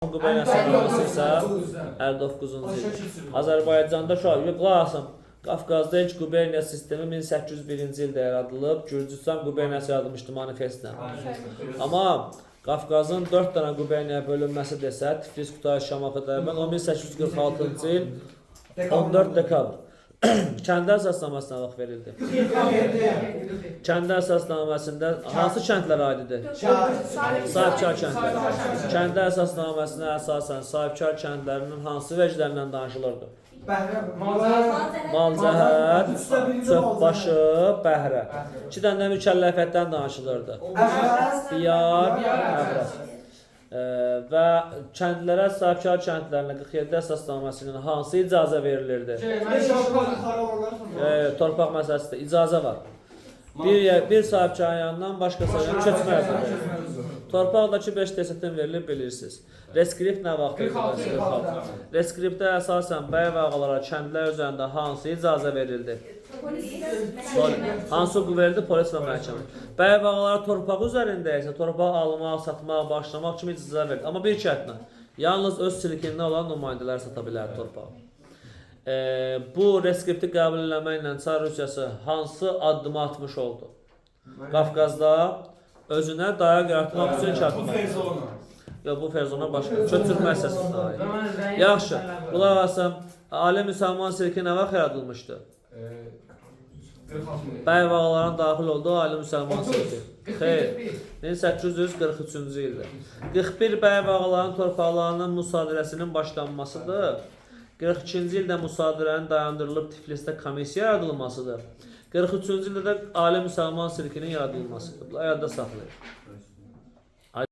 Quberniyasının hansı isə 59-cu il. Azərbaycanda şu an qulaq Qafqazda ilk quberniya sistemi 1801-ci ildə yaradılıb. Gürcüstan quberniyası yaradılmışdı manifestlə. Amma Qafqazın 4 dənə quberniya bölünməsi desə, Tiflis, Kutaisi, Şamaxı, Dərbənd, o 1846-cı il 14 dekabr. Kəndi əsasnaməsinə vaxt verildi. Kəndi əsasnaməsində hansı kəndlər aiddir? Sahibkar kəndləri. Kəndi əsasnaməsinə əsasən sahibkar kəndlərinin hansı vəclərindən danışılırdı? Malcəhət, Çöpbaşı, Bəhrə. 2 dənə mükəlləfiyyətdən danışılırdı. Biyar, Əvraz. Və kəndlərə, sahibkar kəndlərinə 47 əsasnaməsinin hansı icazə verilirdi? Torpaq məsələsində icazə var. Bir sahibkarın yanından başqasına köçmə. Torpaqdakı 5 desetin verilir, bilirsiniz. Reskript nə vaxt verilir? Reskriptdə əsasən bəy və ağalara kəndlər üzərində hansı icazə verildi? Hansı hüquq verildi? Polis və məhkəmə. Bəy və ağalara torpaq üzərində isə torpaq almaq, satmaq, başlamaq kimi icazə verildi. Amma bir şərtlə, yalnız öz silkində olan nümayəndələr sata bilər torpağı. Bu reskripti qəbul eləməklə Çar Rusiyası hansı addımı atmış oldu? Qafqazda özünə dayaq yaratmaq üçün şərtlər. Yox, bu Ferzona başqa. Köçürmə əsasında aid. Yaxşı, qulaq asın. Ali müsəlman silki nə vaxt yaradılmışdı? Bəy və ağaların daxil olduğu Ali müsəlman silki. Xeyr, 1843-cü ildə. 41 bəy və ağaların torpaqlarının müsadirəsinin başlanmasıdır. 42-ci ildə müsadirənin dayandırılıb Tiflisdə komissiya yaradılmasıdır. 43-cü ildə də Ali müsəlman silkinin yaradılmasıdır. Bunları yadda saxlayın.